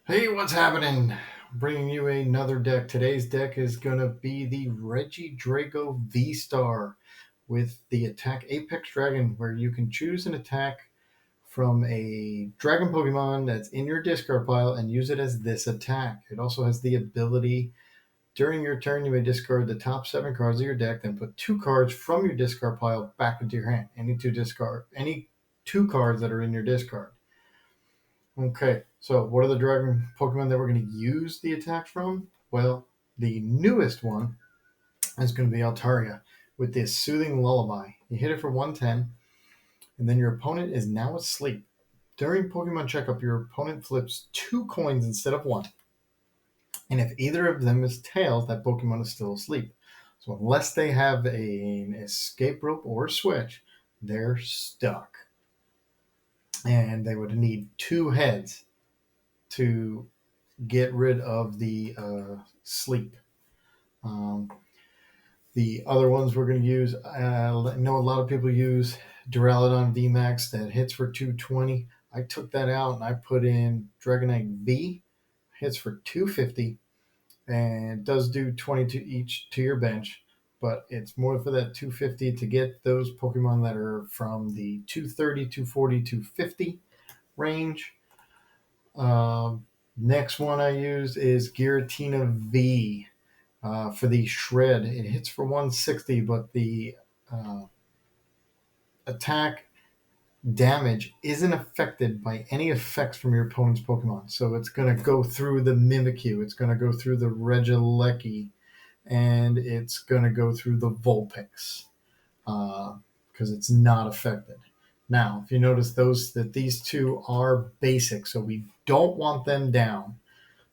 Hey, what's happening? Bringing you another deck. Today's deck is going to be the Regidrago VStar with the attack Apex Dragon, where you can choose an attack from a Dragon Pokemon that's in your discard pile and use it as this attack. It also has the ability during your turn, you may discard the top 7 cards of your deck, then put 2 cards from your discard pile back into your hand. Any 2 cards that are in your discard. Okay, so what are the dragon Pokemon that we're going to use the attack from? Well, the newest one is going to be Altaria with this soothing lullaby. You hit it for 110, and then your opponent is now asleep. During Pokemon Checkup, your opponent flips 2 coins instead of 1. And if either of them is tails, that Pokemon is still asleep. So unless they have an escape rope or a switch, they're stuck. And they would need 2 heads to get rid of the sleep. Um, the other ones we're going to use, I know a lot of people use Duraludon VMAX that hits for 220. I took that out and I put in Dragonite V, hits for 250, and does do 22 each to your bench. But it's more for that 250 to get those Pokemon that are from the 230, 240, 250 range. Next one I used is Giratina V for the shred. It hits for 160, but the uh, attack damage isn't affected by any effects from your opponent's Pokemon. So it's going to go through the Mimikyu, it's going to go through the Regidrago, and it's going to go through the Vulpix because it's not affected. Now, if you notice these two are basic, so we don't want them down.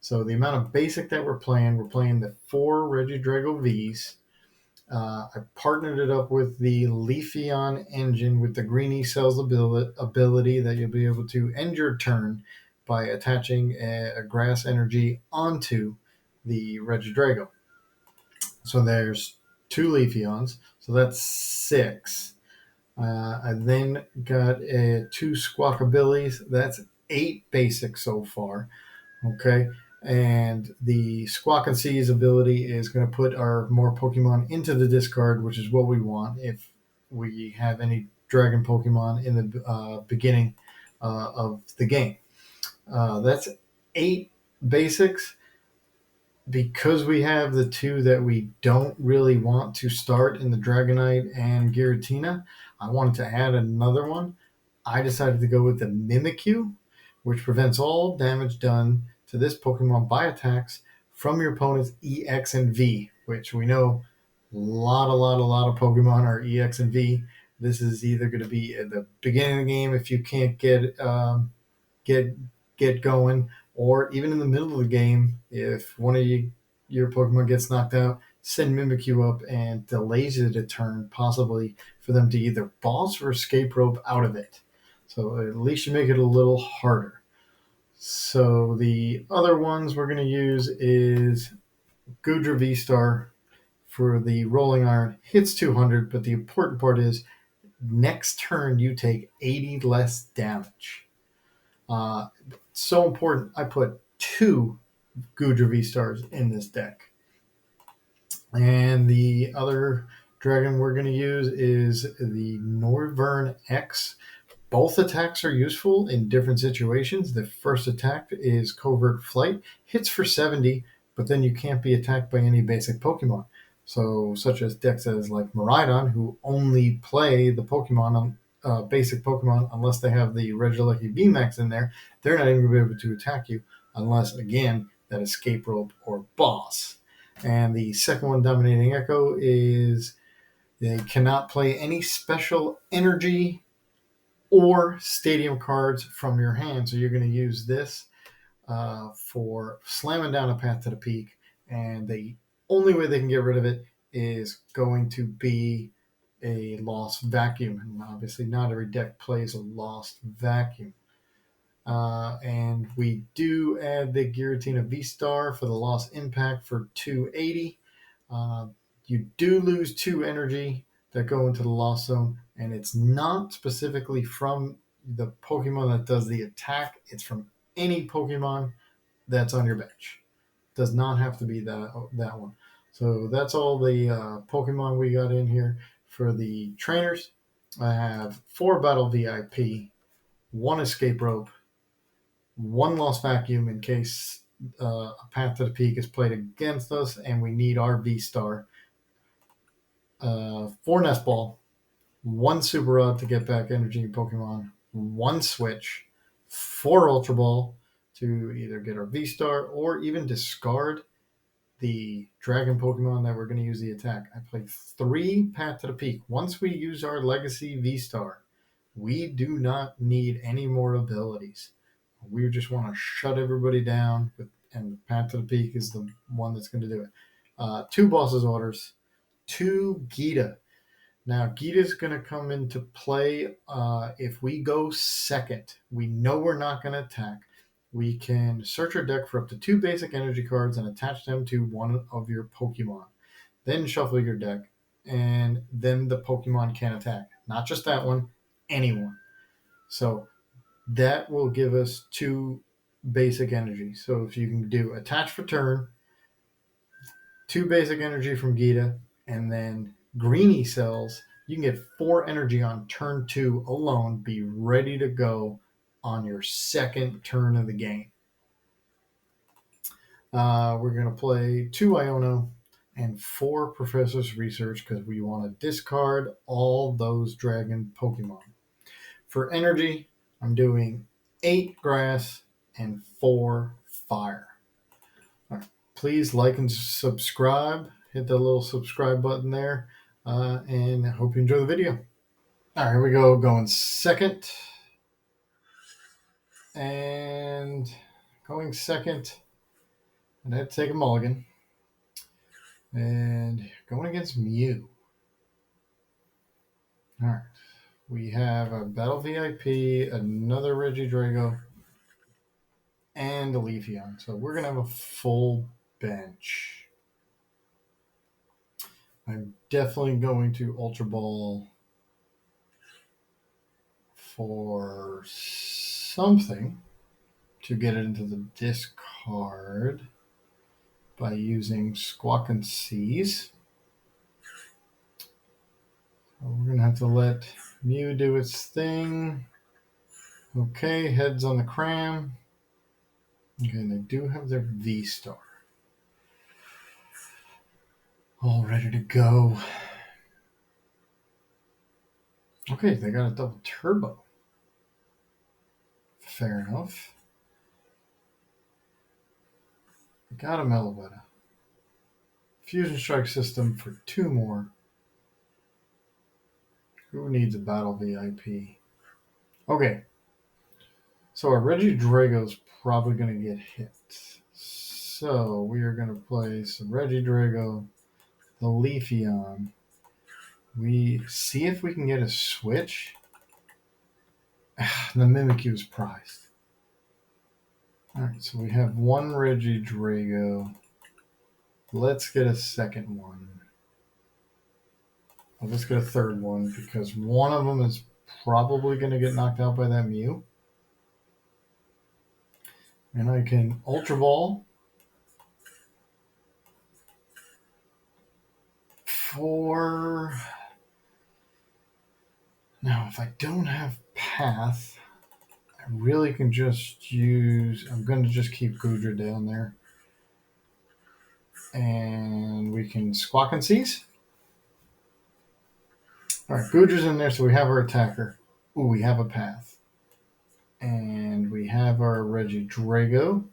So the amount of basic that we're playing the 4 Regidrago Vs. I partnered it up with the Leafeon engine with the Greenie Cells ability that you'll be able to end your turn by attaching a grass energy onto the Regidrago. So there's 2 Leafeons, so that's 6. I then got 2 Squawkabillys, that's 8 basic so far. Okay, and the Squawk and Seize ability is going to put our more Pokemon into the discard, which is what we want if we have any Dragon Pokemon in the beginning of the game. That's 8 basics. Because we have the 2 that we don't really want to start in the Dragonite and Giratina, I wanted to add another one. I decided to go with the Mimikyu, which prevents all damage done to this Pokemon by attacks from your opponent's EX and V, which we know a lot of Pokemon are EX and V. This is either going to be at the beginning of the game if you can't get get going, or even in the middle of the game if one of your Pokemon gets knocked out. Send Mimikyu up and delays it a turn, possibly for them to either boss or escape rope out of it. So at least you make it a little harder. So the other ones we're going to use is Goodra VStar for the Rolling Iron. Hits 200, but the important part is next turn you take 80 less damage. So important, I put 2 Goodra VStars in this deck. And the other dragon we're going to use is the Noivern X. Both attacks are useful in different situations. The first attack is Covert Flight, hits for 70, but then you can't be attacked by any basic Pokemon. So, such as decks like Miraidon, who only play the Pokemon basic Pokemon unless they have the Regidrago VMAX in there, they're not even going to be able to attack you unless, again, that escape rope or boss. And the second one, Dominating Echo, is they cannot play any special energy or stadium cards from your hand. So you're going to use this for slamming down a path to the peak. And the only way they can get rid of it is going to be a lost vacuum. And obviously, not every deck plays a lost vacuum. And we do add the Giratina VStar for the lost impact for 280. You do lose 2 energy that go into the lost zone, and it's not specifically from the Pokemon that does the attack. It's from any Pokemon that's on your bench. Does not have to be that one. So that's all the Pokemon we got in here. For the trainers, I have 4 Battle VIP, 1 Escape Rope, 1 Lost Vacuum in case a Path to the Peak is played against us and we need our V-Star, 4 Nest Ball, 1 Super Rod to get back energy in Pokemon, 1 Switch, 4 Ultra Ball to either get our V-Star or even discard the Dragon Pokemon that we're going to use the attack. I played 3 Path to the Peak. Once we use our Legacy V-Star, we do not need any more abilities. We just want to shut everybody down, and Path to the Peak is the one that's going to do it. 2 Boss's Orders, 2 Gita. Now, Gita's going to come into play if we go second. We know we're not going to attack. We can search our deck for up to 2 basic energy cards and attach them to one of your Pokemon. Then shuffle your deck, and then the Pokemon can attack. Not just that one, anyone. So that will give us 2 basic energy. So if you can do attach for turn, 2 basic energy from Gita, and then Greenie cells, you can get 4 energy on turn 2 alone. Be ready to go on your second turn of the game. We're going to play 2 Iono and 4 Professor's Research because we want to discard all those dragon Pokemon. For energy, I'm doing 8 grass and 4 fire. All right. Please like and subscribe. Hit the little subscribe button there. And I hope you enjoy the video. All right, here we go. Going second. And going second. And I had to take a mulligan. And going against Mew. All right. We have a Battle VIP, another Regidrago, and a Leafeon. So we're going to have a full bench. I'm definitely going to Ultra Ball for something to get it into the discard by using Squawkabilly. So we're going to have to let Mew do its thing. Okay, heads on the cram. Okay, and they do have their V-Star. All ready to go. Okay, they got a double turbo. Fair enough. Got a Meloetta. Fusion Strike system for 2 more. Who needs a Battle VIP? Okay. So our Regidrago's probably going to get hit. So we are going to play some Regidrago, the Leafeon. We see if we can get a switch. The Mimikyu is prized. Alright, so we have 1 Regidrago. Let's get a second one. Let's get a third one because one of them is probably going to get knocked out by that Mew. And I can Ultra Ball for... Now, if I don't have Path, I really can just use... I'm going to just keep Goodra down there. And we can Squawk and Seize. Alright, Goodra's in there, so we have our attacker. Ooh, we have a Path. And we have our Regidrago.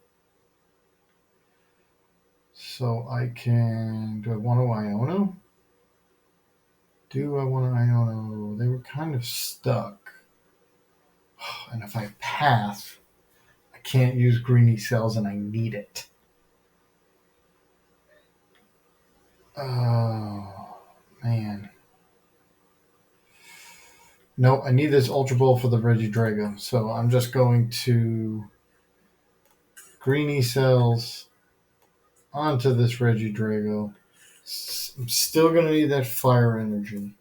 So I can... Do I want to Iono? Do I want to Iono? They were kind of stuck. And if I Path, I can't use Greenie cells and I need it. Oh, man. No, I need this Ultra Ball for the Regidrago. So I'm just going to Greenie cells onto this Regidrago. I'm still going to need that fire energy.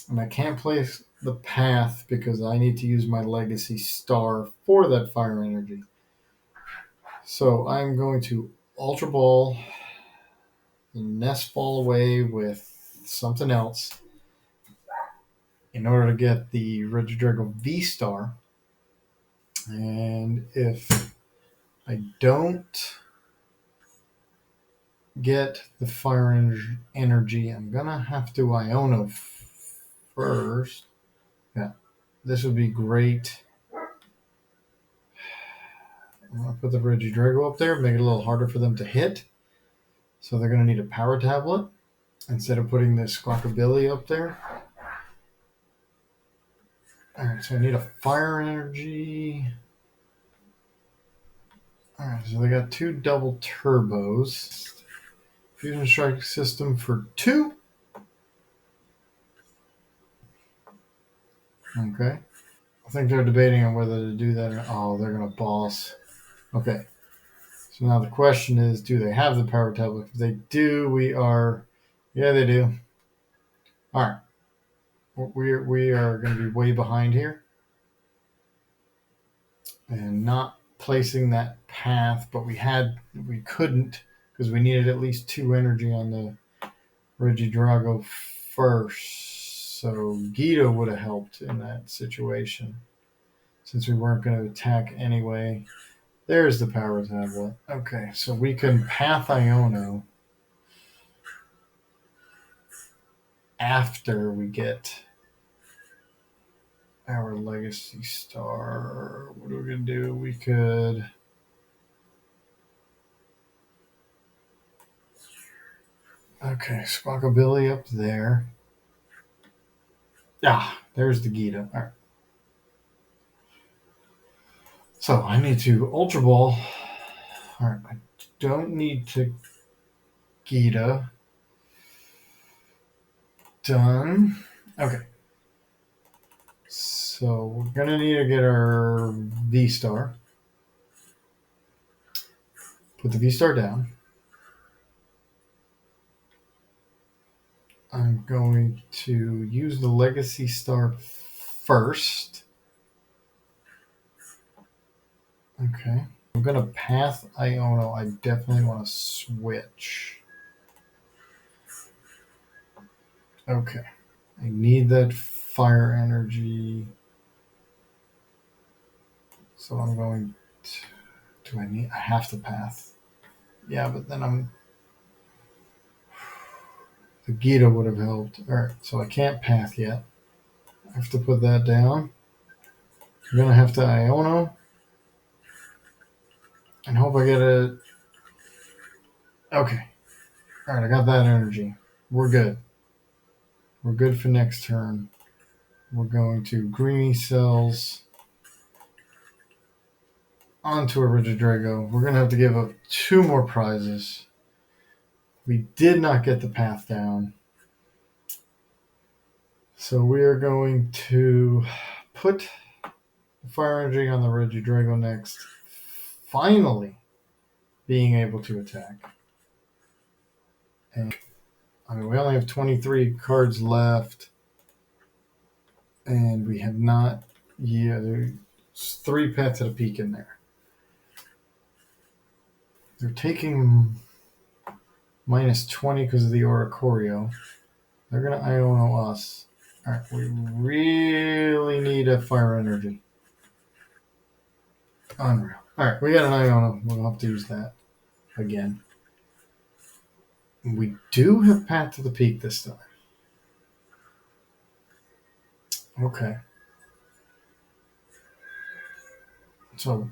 And I can't place the Path because I need to use my Legacy Star for that fire energy. So I'm going to Ultra Ball the Nest Ball away with something else in order to get the Regidrago VSTAR. And if I don't get the fire energy, I'm going to have to Iono first. Yeah, this would be great. I'm going to put the Regidrago up there, make it a little harder for them to hit. So they're going to need a power tablet instead of putting this Squawkabilly up there. Alright, so I need a fire energy. Alright, so they got 2 double turbos. Fusion Strike system for 2. Okay. I think they're debating on whether to do that or oh, they're going to boss. Okay. So now the question is, do they have the power tablet? If they do, we are... Yeah, they do. Alright. We are going to be way behind here. And not placing that path, but we couldn't because we needed at least 2 energy on the Regidrago first. So Gita would have helped in that situation since we weren't going to attack anyway. There's the power tablet. Okay, so we can path Iono after we get our Legacy Star. What are we going to do? We could... Okay, Squawkabilly up there. Ah, there's the Gita. All right. So I need to Ultra Ball. All right, I don't need to Gita. Done. Okay. So we're going to need to get our V-Star. Put the V-Star down. I'm going to use the Legacy Star first. Okay. I'm going to path Iono. I definitely want to switch. Okay. I need that fire energy. So I'm going to... I have to path. Yeah, but then the Gita would have helped. Alright, so I can't path yet. I have to put that down. I'm going to have to Iono. And hope I get it. Okay. Alright, I got that energy. We're good. We're good for next turn. We're going to Greeny Cells onto a Regidrago. We're going to have to give up 2 more prizes. We did not get the path down. So we are going to put the fire energy on the Regidrago next. Finally being able to attack. And I mean, we only have 23 cards left. And we have not... Yeah, there's 3 Path to the Peak in there. They're taking minus 20 because of the Oricorio. They're going to Iono us. All right, we really need a fire energy. Unreal. All right, we got an Iono. We'll have to use that again. We do have Path to the Peak this time. Okay. So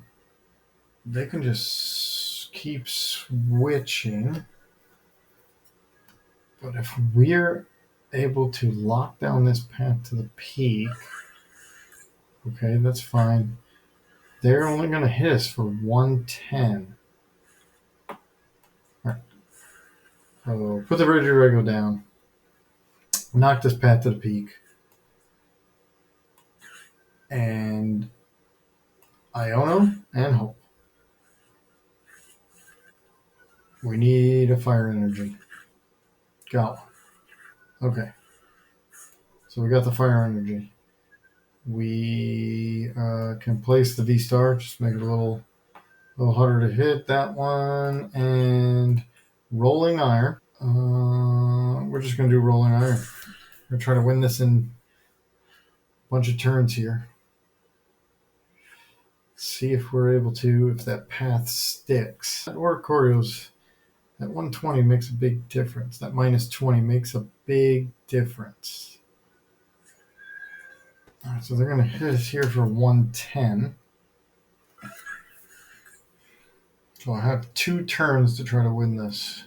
they can just keep switching. But if we're able to lock down this Path to the Peak, okay, that's fine. They're only going to hit us for 110. All right. So put the Regidrago down. Knock this Path to the Peak. And Iono and Hope. We need a fire energy. Got one. Okay. So we got the fire energy. We can place the V-Star. Just make it a little A little harder to hit, that one. And Rolling Iron. We're just going to do Rolling Iron. We're going to try to win this in a bunch of turns here. See if we're able to, if that path sticks. That Oricoreo's, that 120 makes a big difference. That minus 20 makes a big difference. All right, so they're going to hit us here for 110. So I have 2 turns to try to win this.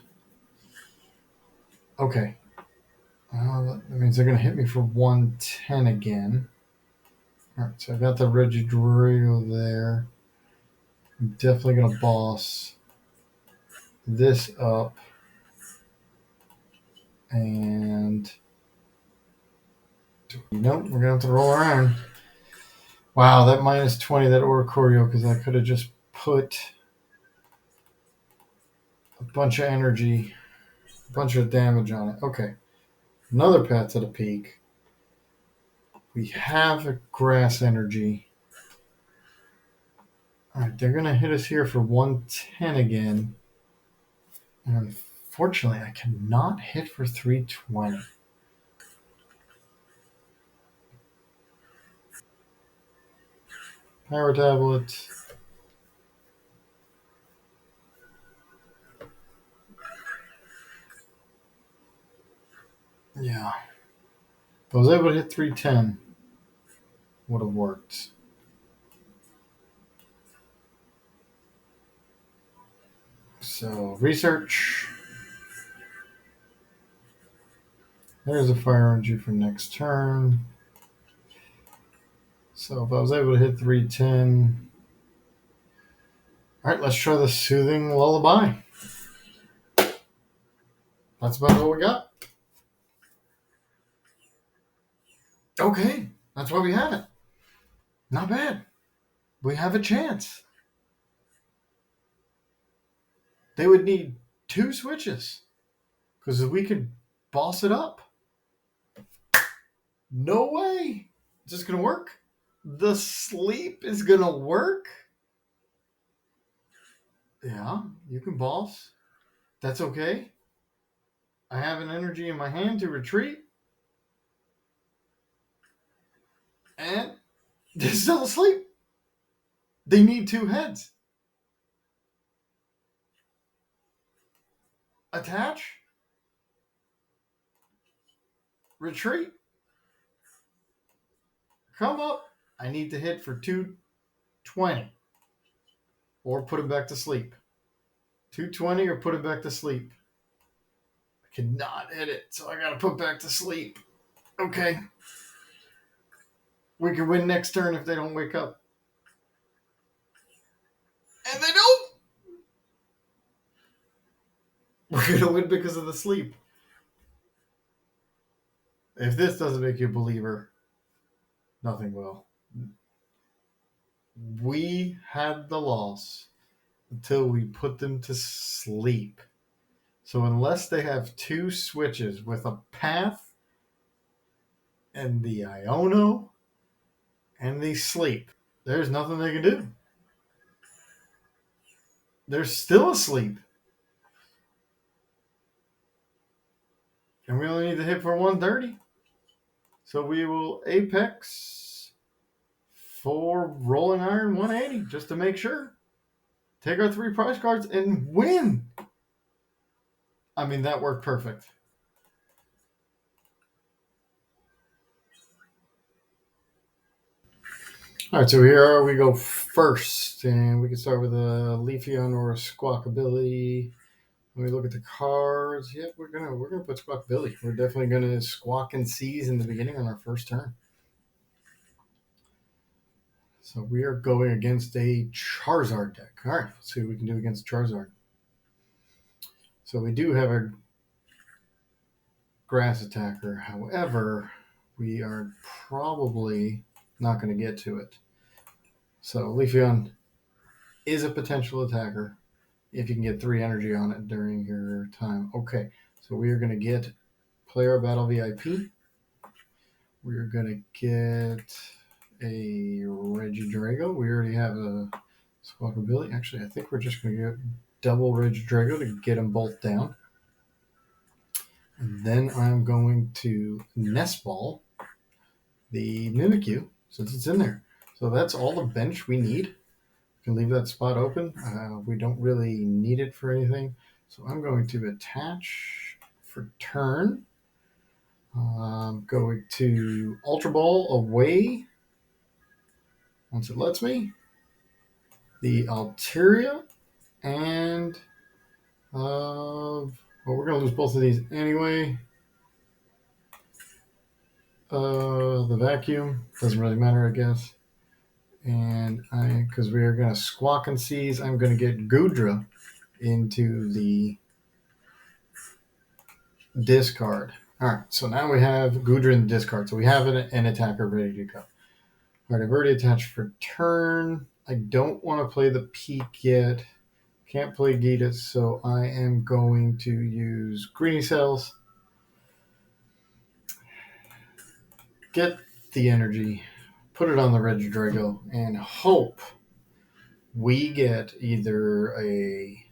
Okay. That means they're going to hit me for 110 again. All right, so I got the Regidrago there. I'm definitely going to boss this up. And nope, we're going to have to roll around. Wow, that minus 20, that Oricorio, because I could have just put a bunch of energy, a bunch of damage on it. Okay, another path to the peak. We have a grass energy. All right, they're going to hit us here for 110 again. And unfortunately, I cannot hit for 320. Power tablet. Yeah. If I was able to hit 310, would have worked. So, research. There's a fire energy for next turn. So, if I was able to hit 310. All right, let's try the Soothing Lullaby. That's about all we got. Okay, that's why we have it. Not bad. We have a chance. They would need 2 switches because if we could boss it up. No way. Is this going to work? The sleep is going to work? Yeah, you can boss. That's okay. I have an energy in my hand to retreat. And they're still asleep. They need 2 heads. Attach. Retreat. Come up. I need to hit for 220. Or put him back to sleep. 220 or put him back to sleep. I cannot hit it, so I got to put back to sleep. Okay. We can win next turn if they don't wake up. And they don't! We're going to win because of the sleep. If this doesn't make you a believer, nothing will. We had the loss until we put them to sleep. So unless they have 2 switches with a path and the Iono and the sleep, there's nothing they can do. They're still asleep. And we only need to hit for 130. So we will Apex for Rolling Iron 180 just to make sure. Take our 3 prize cards and win. I mean, that worked perfect. All right, so here we go first. And we can start with a Leafeon or a Squawkabilly. When we look at the cards, yeah, we're gonna put Squawkabilly. We're definitely gonna squawk and seize in the beginning on our first turn. So we are going against a Charizard deck. All right, let's see what we can do against Charizard. So we do have a grass attacker. However, we are probably not going to get to it. So Leafeon is a potential attacker if you can get 3 energy on it during your time. Okay, so we are going to get player Battle VIP. We are going to get a Regidrago. We already have a Squawkabilly. Actually, I think we're just going to get double Regidrago to get them both down. And then I'm going to Nest Ball the Mimikyu since it's in there. So that's all the bench we need. We can leave that spot open. We don't really need it for anything. So I'm going to attach for turn. I'm going to Ultra Ball away once it lets me. The Altaria and well, we're going to lose both of these anyway. The vacuum doesn't really matter, I guess. And because we are going to Squawk and Seize, I'm going to get Goodra into the discard. All right, so now we have Goodra in the discard. So we have an attacker ready to go. All right, I've already attached for turn. I don't want to play the Peak yet. Can't play Gita, so I am going to use Greeny Cells. Get the energy, put it on the Regidrago, and hope we get either a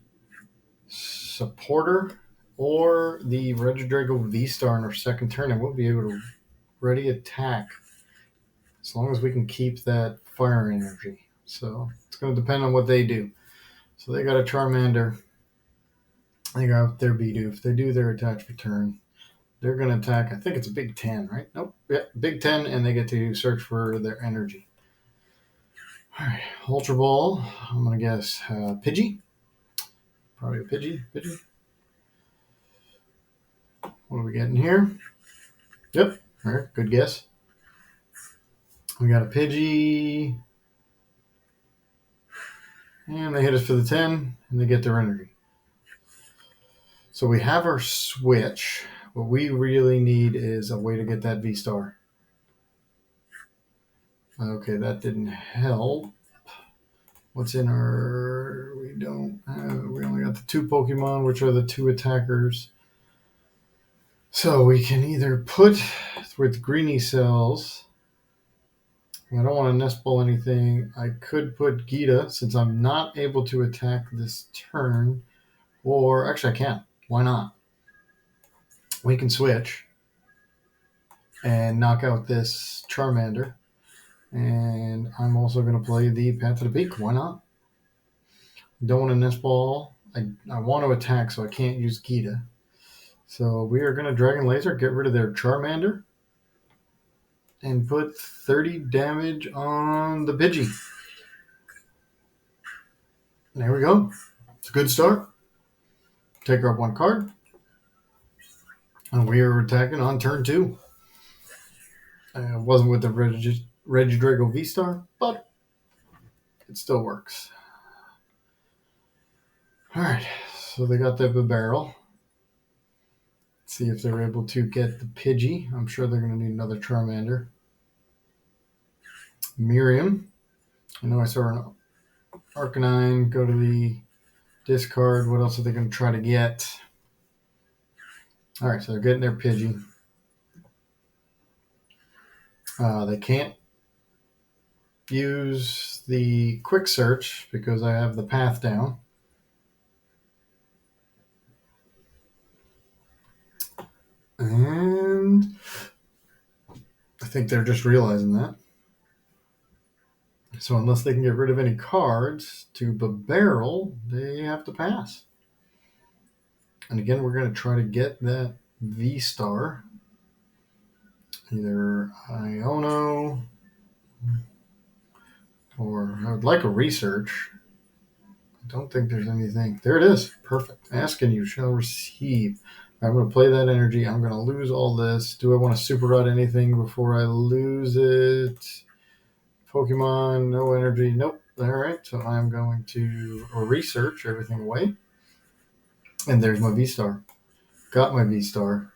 supporter or the Regidrago V-Star in our second turn, and we'll be able to ready attack as long as we can keep that fire energy. So it's going to depend on what they do. So they got a Charmander. They got their Bidoof. They do their attach for turn. They're going to attack. I think it's a Big 10, right? Nope. Yeah, Big 10, and they get to search for their energy. All right, Ultra Ball. I'm going to guess Pidgey. Probably a Pidgey. What are we getting here? Yep. All right, good guess. We got a Pidgey. And they hit us for the 10, and they get their energy. So we have our switch. What we really need is a way to get that V-Star. Okay, that didn't help. What's in our... We don't have... We only got the 2 Pokemon, which are the 2 attackers. So we can either put with Greeny Cells... I don't want to Nest Ball anything. I could put Gita, since I'm not able to attack this turn. Or, actually I can. Why not? We can switch and knock out this Charmander. And I'm also going to play the Path to the Peak. Why not? Don't want to Nest Ball. I want to attack, so I can't use Gita. So we are going to Dragon Laser, get rid of their Charmander, and put 30 damage on the Pidgey. There we go. It's a good start. Take our 1 card. And we are attacking on turn 2. It wasn't with the Regidrago V-Star, but it still works. All right, so they got that barrel. Let's see if they're able to get the Pidgey. I'm sure they're going to need another Charmander. Miriam. I know I saw an Arcanine go to the discard. What else are they going to try to get? All right, so they're getting their Pidgey. They can't use the quick search because I have the path down. And I think they're just realizing that. So unless they can get rid of any cards to barrel, they have to pass. And again, we're going to try to get that V-Star. Either Iono or I would like a research. I don't think there's anything. There it is. Perfect. Ask and you shall receive. I'm going to play that energy. I'm going to lose all this. Do I want to super rod anything before I lose it? Pokemon, no energy. Nope. All right. So I'm going to research everything away. And there's my V-Star. Got my V-Star.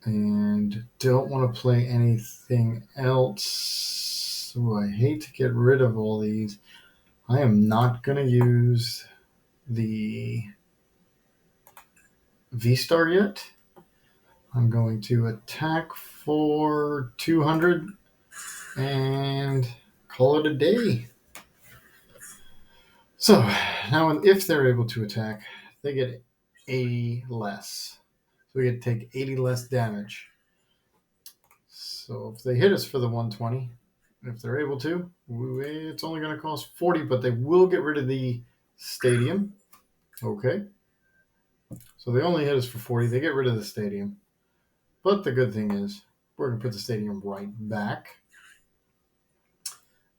And don't want to play anything else. Ooh, I hate to get rid of all these. I am not going to use the V-Star yet. I'm going to attack for 200 and call it a day. So now if they're able to attack, they get 80 less. So we get to take 80 less damage. So if they hit us for the 120, if they're able to, it's only going to cost 40, but they will get rid of the stadium. Okay. So they only hit us for 40. They get rid of the stadium. But the good thing is we're going to put the stadium right back.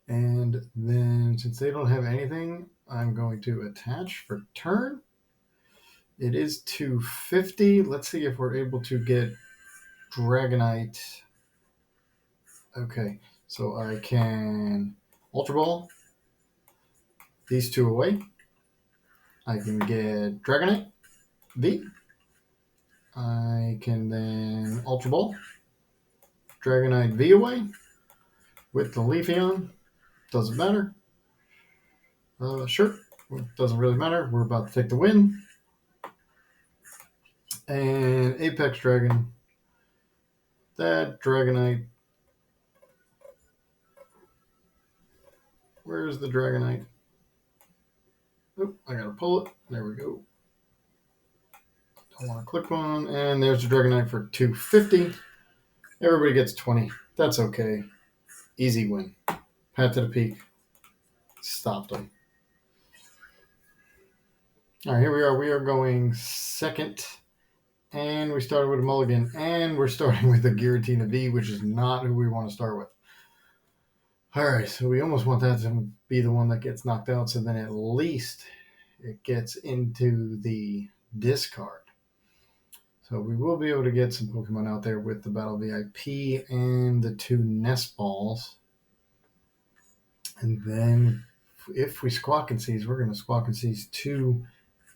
And then since they don't have anything, I'm going to attach for turn. It is 250. Let's see if we're able to get Dragonite. Okay, so I can Ultra Ball these two away. I can get Dragonite V. I can then Ultra Ball Dragonite V away with the Leafeon. Doesn't matter. Sure, doesn't really matter. We're about to take the win. And Apex Dragon. That Dragonite. Where's the Dragonite? Oh, I gotta pull it. There we go. Don't want to click one. And there's the Dragonite for 250. Everybody gets 20. That's okay. Easy win. Pat to the peak. Stopped them. All right, here we are. We are going second. And we started with a mulligan. And we're starting with the Giratina V, which is not who we want to start with. All right, so we almost want that to be the one that gets knocked out, so then at least it gets into the discard. So we will be able to get some Pokemon out there with the Battle VIP and the 2 Nest Balls. And then if we Squawk and Seize, we're going to Squawk and Seize 2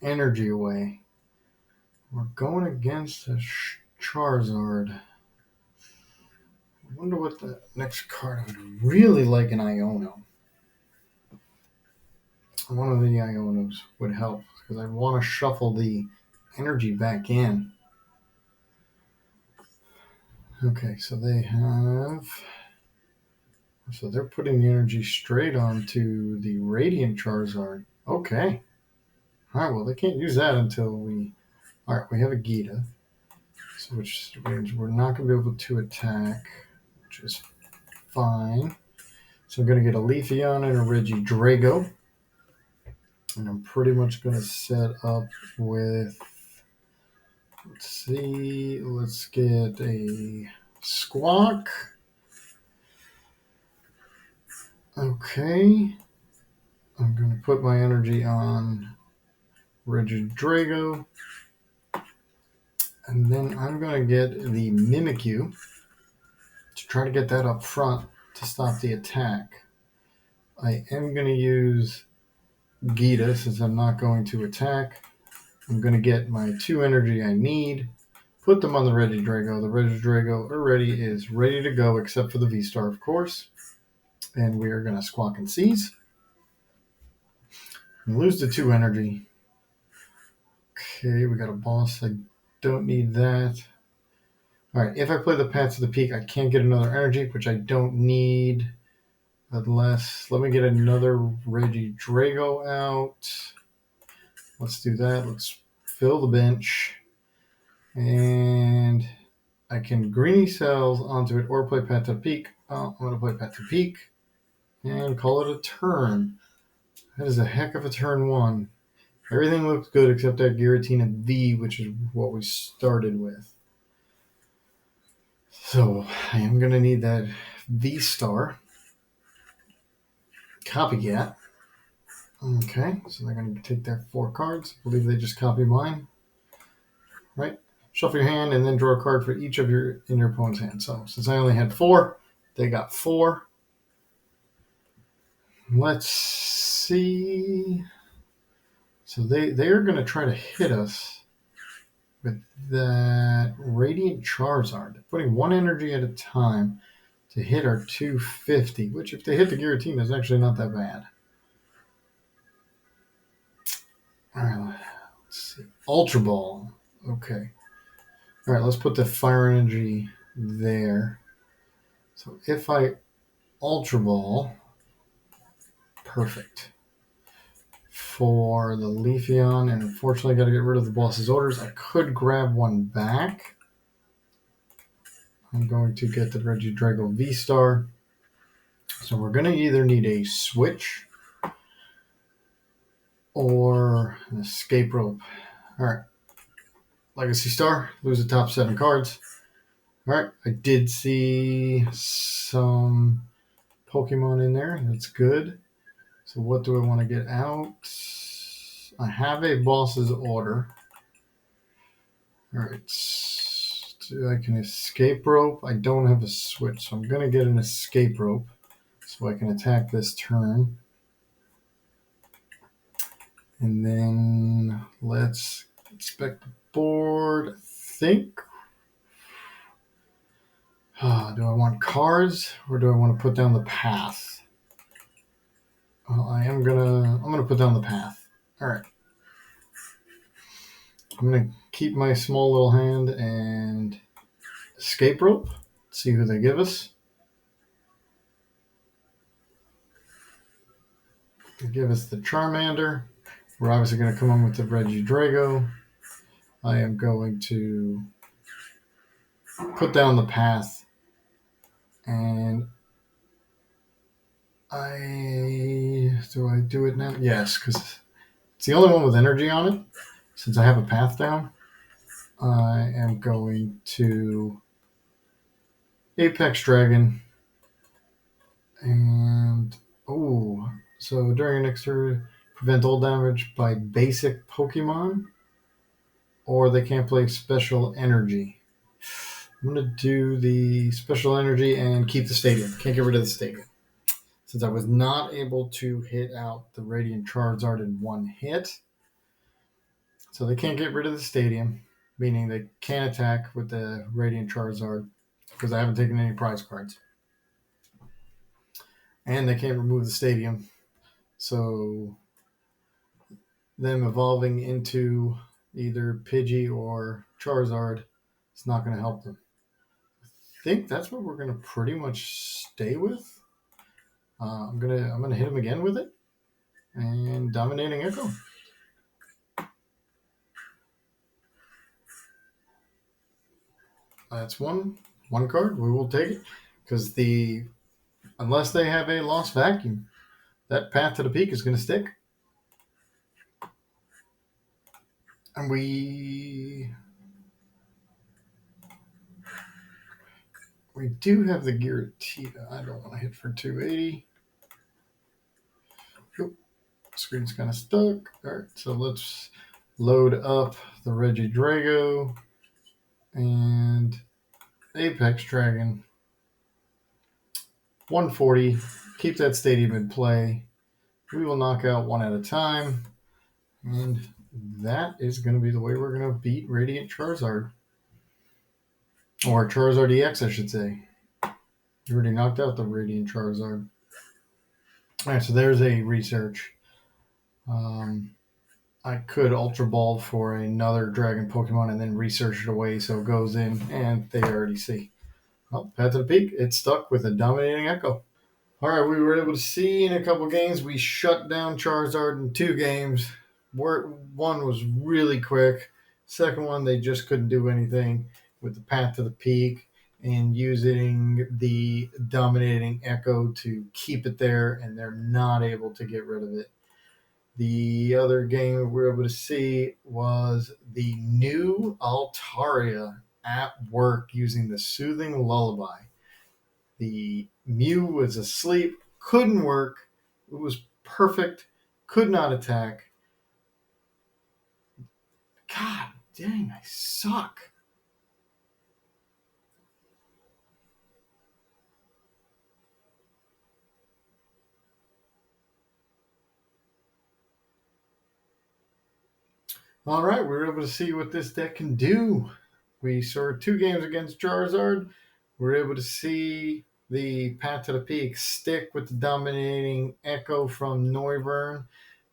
energy away. We're going against a Charizard. I wonder what the next card I would really like an Iono. One of the Ionos would help because I want to shuffle the energy back in. Okay, so they have. So they're putting the energy straight onto the Radiant Charizard. Okay. All right, well, they can't use that until we. All right, we have a Gita, so which means we're not going to be able to attack, which is fine. So I'm going to get a Leafeon and a Regidrago. And I'm pretty much going to set up with. Let's see. Let's get a Squawk. Okay. I'm going to put my energy on Regidrago. And then I'm going to get the Mimikyu to try to get that up front to stop the attack. I am going to use Gita since I'm not going to attack. I'm going to get my 2 energy I need, put them on the Regidrago. The Regidrago already is ready to go except for the V-Star, of course. And we are going to Squawk and Seize. And lose the 2 energy. Okay, we got a boss. I don't need that. All right, if I play the Path to the Peak, I can't get another energy, which I don't need. Unless, let me get another Regidrago out. Let's do that. Let's fill the bench. And I can Greeny Cells onto it or play Path to the Peak. Oh, I'm going to play Path to the Peak and call it a turn. That is a heck of a turn 1. Everything looks good except that Giratina V, which is what we started with. So I am going to need that V-Star. Copycat. Okay, so they're going to take their 4 cards. I believe they just copy mine. Right? Shuffle your hand and then draw a card for each of your in your opponent's hand. So since I only had 4, they got 4. Let's see. So they are going to try to hit us with that Radiant Charizard. They're putting 1 energy at a time to hit our 250, which if they hit the Giratina is actually not that bad. All right, let's see. Ultra Ball. Okay. All right, let's put the Fire Energy there. So if I Ultra Ball, perfect. for the Leafeon, and unfortunately got to get rid of the boss's orders. I could grab one back. I'm going to get the Regidrago VSTAR. So we're going to either need a switch or an escape rope. All right. Legacy Star, lose the top 7 cards. All right. I did see some Pokemon in there. That's good. So what do I want to get out? I have a boss's order. All right. So I can escape rope. I don't have a switch, so I'm going to get an escape rope so I can attack this turn. And then let's inspect the board. I think. Do I want cards or do I want to put down the path? I'm gonna put down the path. All right. I'm gonna keep my small little hand and escape rope. See who they give us. They give us the Charmander. We're obviously going to come on with the Regidrago. I am going to put down the path. And do I do it now? Yes, because it's the only one with energy on it. Since I have a path down, I am going to Apex Dragon. And, so during next turn, prevent all damage by basic Pokemon. Or they can't play special energy. I'm going to do the special energy and keep the stadium. Can't get rid of the stadium. Since I was not able to hit out the Radiant Charizard in one hit. So they can't get rid of the stadium, meaning they can't attack with the Radiant Charizard because I haven't taken any prize cards. And they can't remove the stadium. So them evolving into either Pidgey or Charizard is not going to help them. I think that's what we're going to pretty much stay with. I'm gonna hit him again with it, and Dominating Echo. That's one card. We will take it because unless they have a Lost Vacuum, that Path to the Peak is going to stick. And we do have the Giratina. I don't want to hit for 280. Oop, screen's kind of stuck. All right, so let's load up the Regidrago and Apex Dragon. 140. Keep that stadium in play. We will knock out one at a time. And that is going to be the way we're going to beat Radiant Charizard. Or Charizard EX, I should say. We already knocked out the Radiant Charizard. Alright, so there's a research. I could Ultra Ball for another Dragon Pokemon and then research it away so it goes in and they already see. Well, Path to the Peak, it's stuck with a Dominating Echo. Alright, we were able to see in a couple games. We shut down Charizard in 2 games. One was really quick. Second one, they just couldn't do anything with the Path to the Peak and using the Dominating Echo to keep it there, and they're not able to get rid of it. The other game we were able to see was the new Altaria at work using the Soothing Lullaby. The Mew was asleep, couldn't work. It was perfect, could not attack. God dang, I suck. All right, we were able to see what this deck can do. We saw 2 games against Charizard. We were able to see the Path to the Peak stick with the Dominating Echo from Noivern.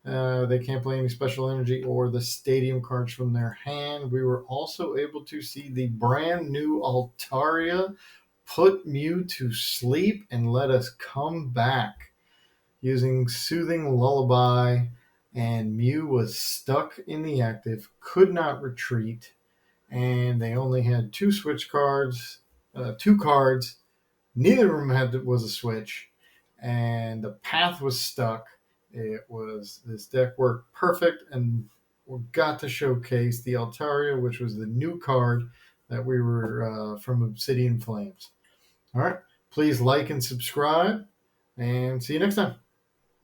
They can't play any special energy or the stadium cards from their hand. We were also able to see the brand new Altaria put Mew to sleep and let us come back using Soothing Lullaby and Mew was stuck in the active, could not retreat, and they only had two switch cards, two cards. Neither of them was a switch, and the path was stuck. This deck worked perfect, and we got to showcase the Altaria, which was the new card that we were from Obsidian Flames. All right, please like and subscribe, and see you next time.